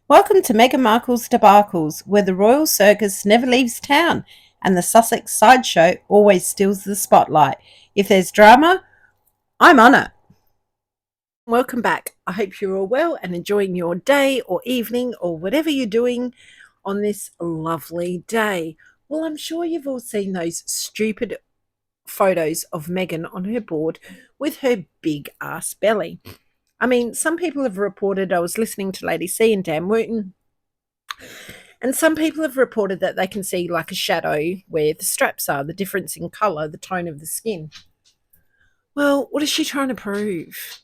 Welcome to Meghan Markle's debacles, where the royal circus never leaves town and the Sussex sideshow always steals the spotlight. If there's drama, I'm on it. Welcome back. I hope you're all well and enjoying your day or evening or whatever you're doing on this lovely day. Well, I'm sure you've all seen those stupid photos of Meghan on her board with her big ass belly. I mean, some people have reported, I was listening to Lady C and Dan Wooten, and some people have reported that they can see like a shadow where the straps are, the difference in colour, the tone of the skin. Well, what is she trying to prove?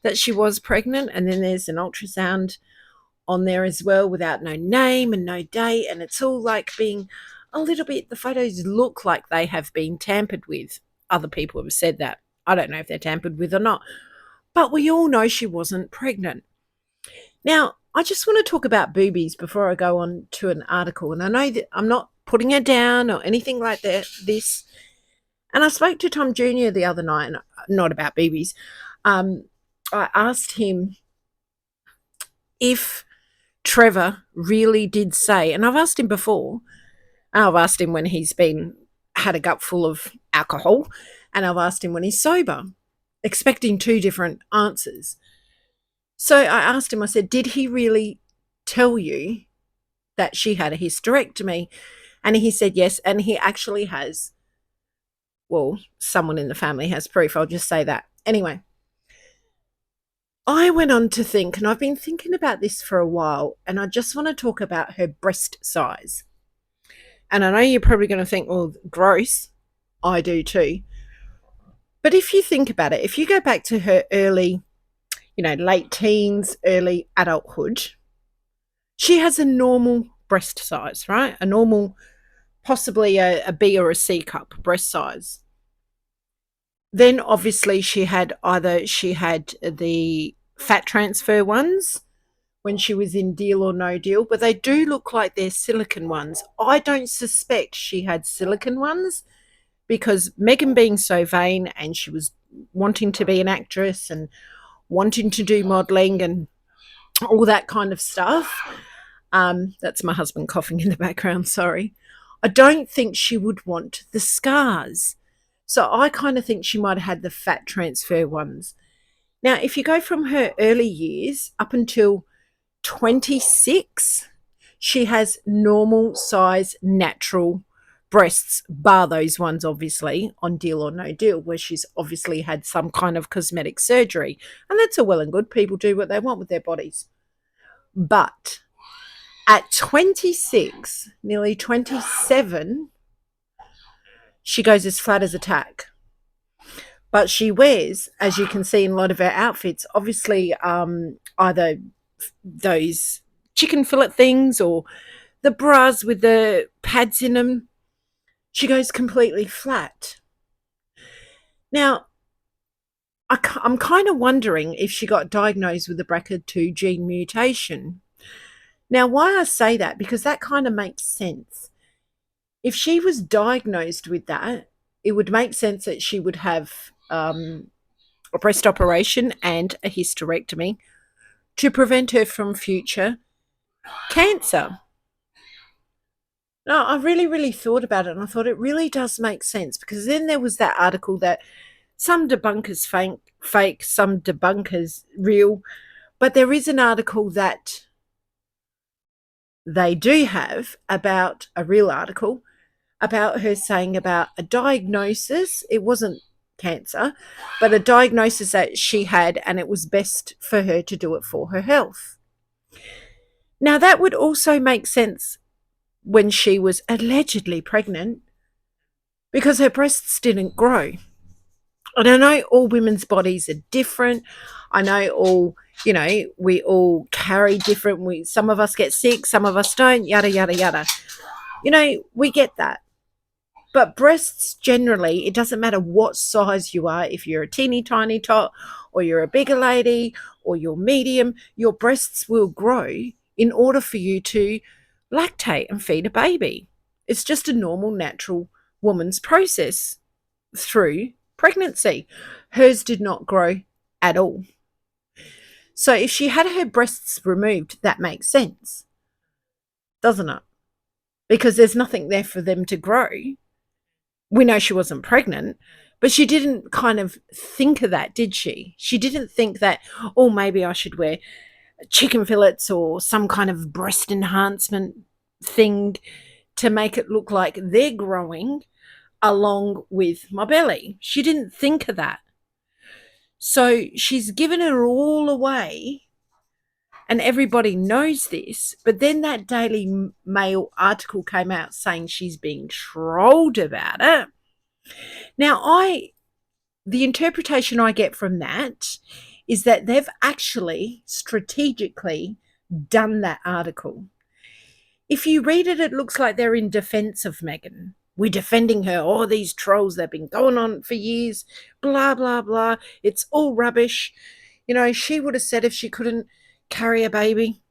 That she was pregnant, and then there's an ultrasound on there as well without no name and no date, and it's all like being a little bit, the photos look like they have been tampered with. Other people have said that. I don't know if they're tampered with or not. But we all know she wasn't pregnant. Now, I just want to talk about boobies before I go on to an article. And I know that I'm not putting her down or anything like that. And I spoke to Tom Jr. the other night, not about boobies. I asked him if Trevor really did say, and I've asked him before, I've asked him when he's had a gut full of alcohol, and I've asked him when he's sober, expecting two different answers. So I asked him, I said, did he really tell you that she had a hysterectomy? And he said yes, and he actually has. Well, someone in the family has proof. I'll just say that. Anyway, I went on to think, and I've been thinking about this for a while, and I just want to talk about her breast size. And I know you're probably going to think, well, gross. I do too. But if you think about it, if you go back to her early, late teens, early adulthood, she has a normal breast size, right? A normal, possibly a B or a C cup breast size. Then obviously she had the fat transfer ones when she was in Deal or No Deal, but they do look like they're silicone ones. I don't suspect she had silicone ones because Meghan being so vain and she was wanting to be an actress and wanting to do modelling and all that kind of stuff. That's my husband coughing in the background, sorry. I don't think she would want the scars. So I kind of think she might have had the fat transfer ones. Now, if you go from her early years up until 26, she has normal size natural breasts, bar those ones obviously on Deal or No Deal, where she's obviously had some kind of cosmetic surgery. And that's all well and good. People do what they want with their bodies. But at 26, nearly 27, she goes as flat as a tack. But she wears, as you can see in a lot of her outfits, obviously either those chicken fillet things or the bras with the pads in them. She goes completely flat. Now, I'm kind of wondering if she got diagnosed with the BRCA2 gene mutation. Now, why I say that, because that kind of makes sense. If she was diagnosed with that, it would make sense that she would have a breast operation and a hysterectomy to prevent her from future cancer. Now, I really, really thought about it, and I thought it really does make sense, because then there was that article that some debunkers fake, some debunkers real, but there is an article that they do have about a real article about her saying about a diagnosis. It wasn't cancer, but a diagnosis that she had, and it was best for her to do it for her health. Now, that would also make sense when she was allegedly pregnant, because her breasts didn't grow. And I know all women's bodies are different. I know we all carry different. Some of us get sick, some of us don't, yada, yada, yada. We get that. But breasts generally, it doesn't matter what size you are, if you're a teeny tiny tot or you're a bigger lady or you're medium, your breasts will grow in order for you to lactate and feed a baby. It's just a normal, natural woman's process through pregnancy. Hers did not grow at all. So if she had her breasts removed, that makes sense, doesn't it? Because there's nothing there for them to grow. We know she wasn't pregnant, but she didn't kind of think of that, did she? She didn't think that, oh, maybe I should wear chicken fillets or some kind of breast enhancement thing to make it look like they're growing along with my belly. She didn't think of that. So she's given it all away, and everybody knows this. But then that Daily Mail article came out saying she's being trolled about it. Now, the interpretation I get from that is that they've actually strategically done that article. If you read it, it looks like they're in defense of Meghan. We're defending her. Oh, these trolls, they've been going on for years, blah, blah, blah. It's all rubbish. You know, she would have said if she couldn't carry a baby.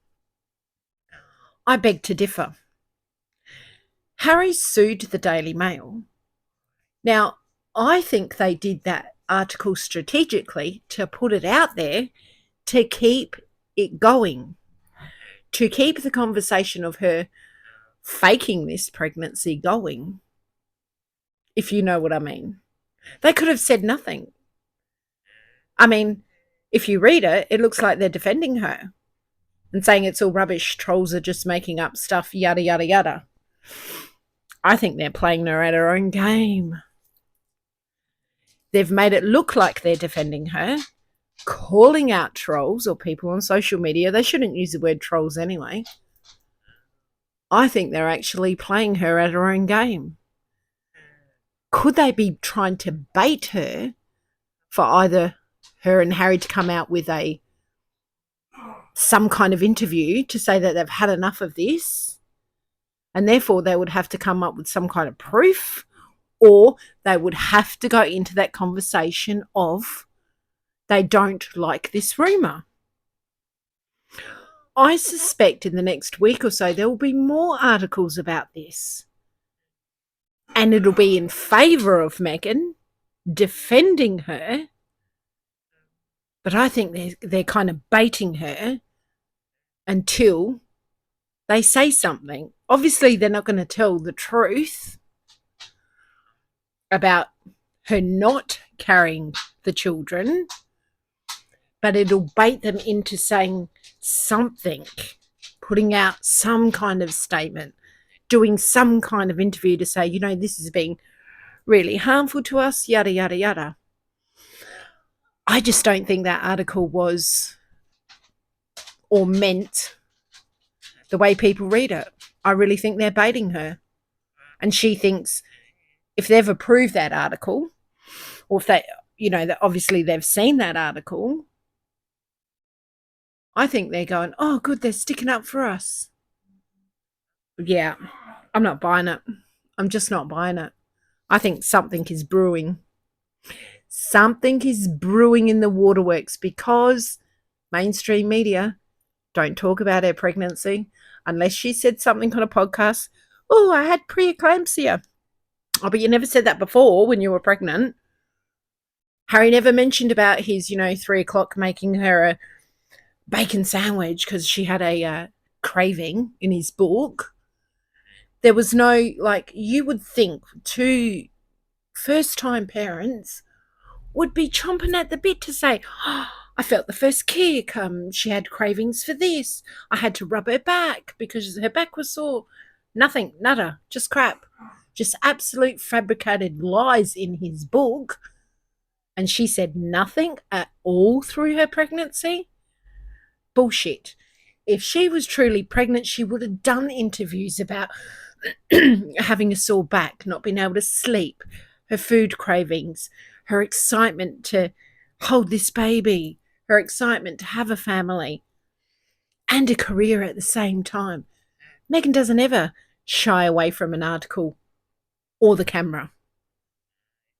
I beg to differ. Harry sued the Daily Mail. Now, I think they did that article strategically to put it out there to keep it going, to keep the conversation of her faking this pregnancy going, if you know what I mean. They could have said nothing. I mean, if you read it, it looks like they're defending her and saying it's all rubbish, trolls are just making up stuff, yada, yada, yada. I think they're playing her at her own game. They've made it look like they're defending her, calling out trolls or people on social media. They shouldn't use the word trolls anyway. I think they're actually playing her at her own game. Could they be trying to bait her for either her and Harry to come out with some kind of interview to say that they've had enough of this, and therefore they would have to come up with some kind of proof, or they would have to go into that conversation of they don't like this rumour. I suspect in the next week or so there will be more articles about this. And it'll be in favour of Meghan, defending her. But I think they're kind of baiting her until they say something. Obviously, they're not going to tell the truth about her not carrying the children, but it'll bait them into saying something, putting out some kind of statement, doing some kind of interview to say, you know, this is being really harmful to us, yada, yada, yada. I just don't think that article was or meant the way people read it. I really think they're baiting her. And she thinks if they've approved that article, or if they, you know, obviously they've seen that article, I think they're going, oh, good, they're sticking up for us. Yeah, I'm not buying it. I'm just not buying it. I think something is brewing. Something is brewing in the waterworks because mainstream media don't talk about her pregnancy unless she said something on a podcast. Oh, I had preeclampsia. Oh, but you never said that before when you were pregnant. Harry never mentioned about his, 3:00 making her a bacon sandwich because she had a craving in his book. There was no, you would think two first-time parents would be chomping at the bit to say, oh, I felt the first kick. She had cravings for this. I had to rub her back because her back was sore. Nothing, nada, just crap. Just absolute fabricated lies in his book. And she said nothing at all through her pregnancy. Bullshit. If she was truly pregnant, she would have done interviews about having a sore back, not being able to sleep, her food cravings, her excitement to hold this baby, her excitement to have a family and a career at the same time. Meghan doesn't ever shy away from an article or the camera.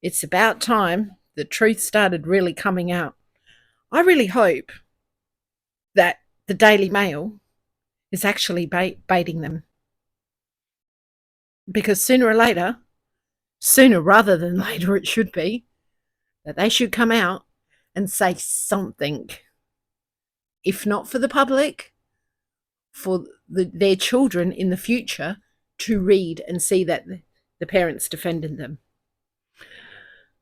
It's about time the truth started really coming out. I really hope that the Daily Mail is actually baiting them. Because sooner rather than later it should be, that they should come out and say something. if not for the public, for their children in the future to read and see that the parents defended them.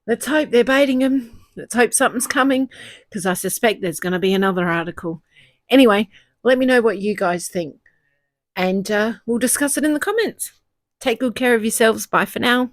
Let's hope they're baiting him. Let's hope something's coming, because I suspect there's going to be another article. Anyway, let me know what you guys think, and we'll discuss it in the comments. Take good care of yourselves. Bye for now.